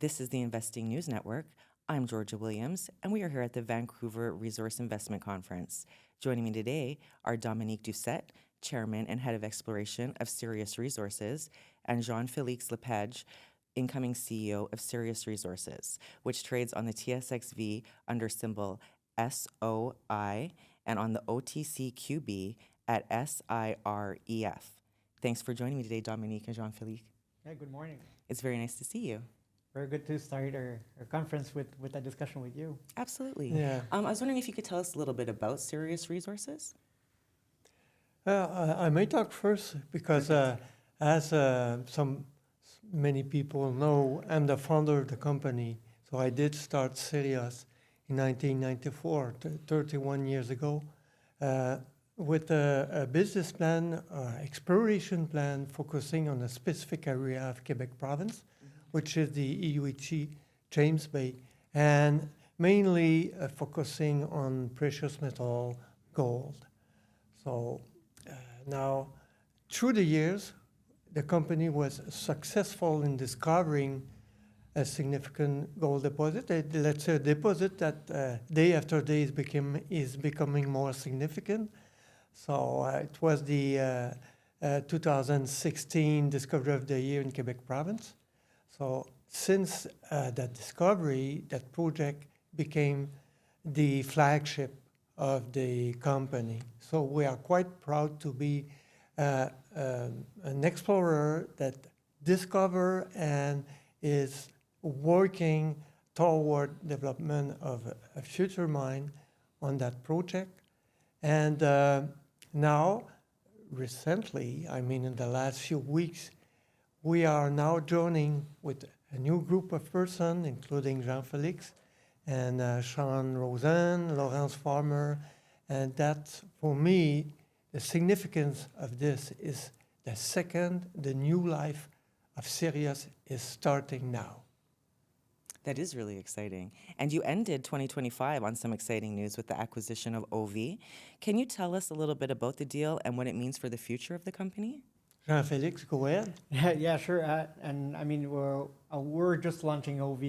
This is the Investing News Network. I'm Georgia Williams, and we are here at the Vancouver Resource Investment Conference. Joining me today are Dominique Doucet, Chairman and Head of Exploration of Sirios Resources, and Jean-Félix Lepage, incoming CEO of Sirios Resources, which trades on the TSXV under symbol SOI and on the OTCQB at SIREF. Thanks for joining me today, Dominique and Jean-Félix. Yeah, good morning. It's very nice to see you. Very good to start our conference with a discussion with you. Absolutely. Yeah. I was wondering if you could tell us a little bit about Sirios Resources. I may talk first because as many people know, I'm the founder of the company. So I did start Sirios in 1994, 31 years ago, with a business plan, exploration plan focusing on a specific area of Quebec province, which is the EUHC James Bay, and mainly focusing on precious metal, gold. So now, through the years, the company was successful in discovering a significant gold deposit. Let's say a deposit that day after day is becoming more significant. So it was the 2016 Discovery of the Year in Quebec province. So since that discovery, that project became the flagship of the company. So we are quite proud to be an explorer that discover and is working toward development of a future mine on that project. And now, recently, I mean in the last few weeks, we are now joining with a new group of persons, including Jean-Félix and Sean Rosen, Laurence Farmer. And that, for me, the significance of this is the new life of Sirios is starting now. That is really exciting. And you ended 2025 on some exciting news with the acquisition of OV. Can you tell us a little bit about the deal and what it means for the future of the company? Jean-Félix, go ahead. Yeah, sure. And I mean, we're just launching OV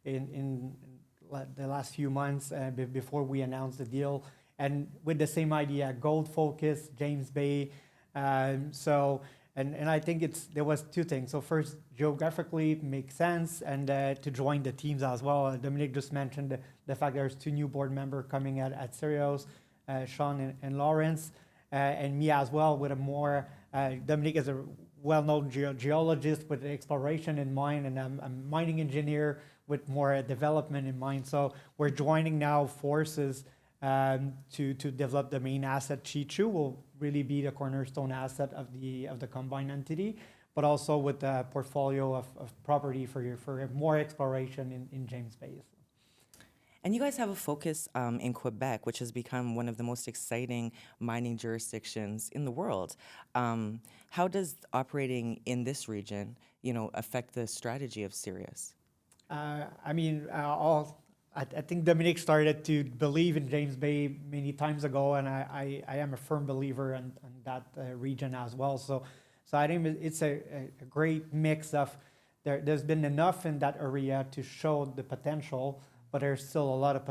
in the last few months before we announced the deal. And with the same idea, gold focus, James Bay. And I think there was two things. So first, geographically it makes sense, and to join the teams as well. Dominique just mentioned the fact there's two new board members coming at Sirios, Sean and Lawrence, and me as well with a more, Dominique is a well-known geologist with exploration in mind, and I'm a mining engineer with more development in mind. So we're joining now forces to develop the main asset. Cheechoo will really be the cornerstone asset of the combined entity, but also with a portfolio of property for more exploration in James Bay. And you guys have a focus in Quebec, which has become one of the most exciting mining jurisdictions in the world. How does operating in this region, affect the strategy of Sirios? I mean, I think Dominique started to believe in James Bay many times ago, and I am a firm believer in that region as well. So I think it's a great mix of, there's been enough in that area to show the potential, but there's still a lot of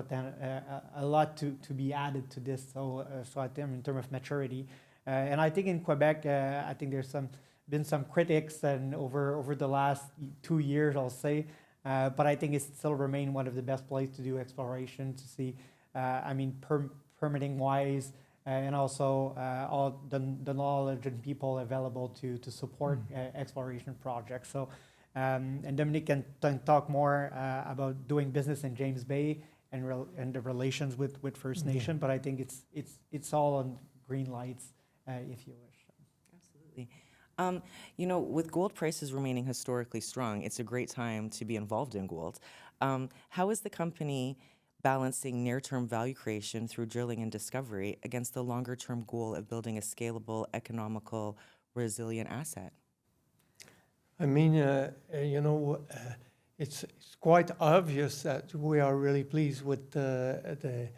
a lot to be added to this. So I think in terms of maturity, and I think in Quebec, I think there's been some critics and over the last 2 years, I'll say. But I think it still remains one of the best places to do exploration, to see, permitting-wise, and also all the knowledge and people available to support exploration projects. So, and Dominique can talk more about doing business in James Bay and the relations with First Nation, but I think it's all on green lights, if you wish. Absolutely. With gold prices remaining historically strong, it's a great time to be involved in gold. How is the company balancing near-term value creation through drilling and discovery against the longer-term goal of building a scalable, economical, resilient asset? I mean, it's quite obvious that we are really pleased with the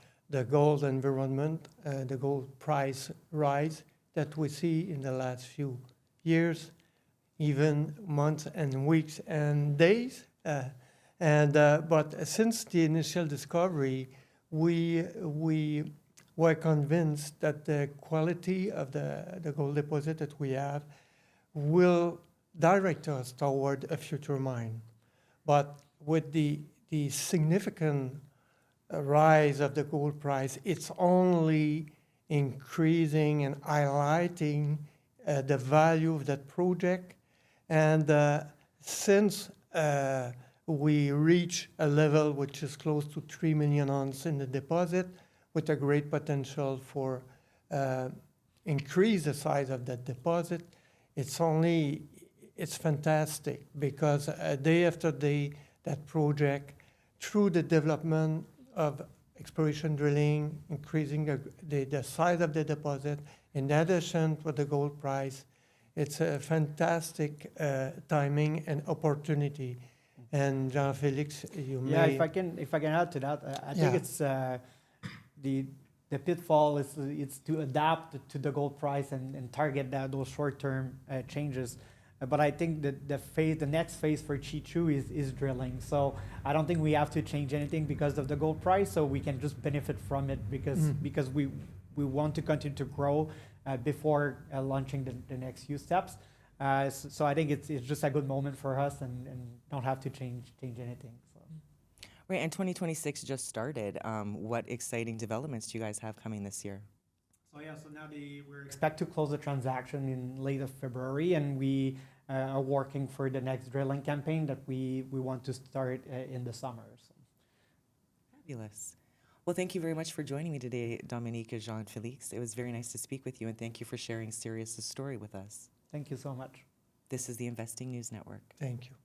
gold environment, the gold price rise that we see in the last few years, even months and weeks and days. And but since the initial discovery, we were convinced that the quality of the gold deposit that we have will direct us toward a future mine. But with the significant rise of the gold price, it's only increasing and highlighting the value of that project. And since we reach a level which is close to 3 million ounces in the deposit, with a great potential for increase the size of that deposit, it's fantastic, because day after day, that project, through the development of exploration drilling, increasing the size of the deposit, in addition to the gold price, it's a fantastic timing and opportunity. And Jean-Félix, you may... Yeah, if I can add to that, I think it's the pitfall is to adapt to the gold price and target those short-term changes. But I think that the next phase for Cheechoo is drilling. So I don't think we have to change anything because of the gold price. So we can just benefit from it because we want to continue to grow before launching the next few steps. So I think it's just a good moment for us and don't have to change anything. So. Right, and 2026 just started. What exciting developments do you guys have coming this year? So now we expect to close the transaction in late of February, and we are working for the next drilling campaign that we want to start in the summer. So. Fabulous. Well, thank you very much for joining me today, Dominique and Jean-Félix. It was very nice to speak with you, and thank you for sharing Sirius' story with us. Thank you so much. This is the Investing News Network. Thank you.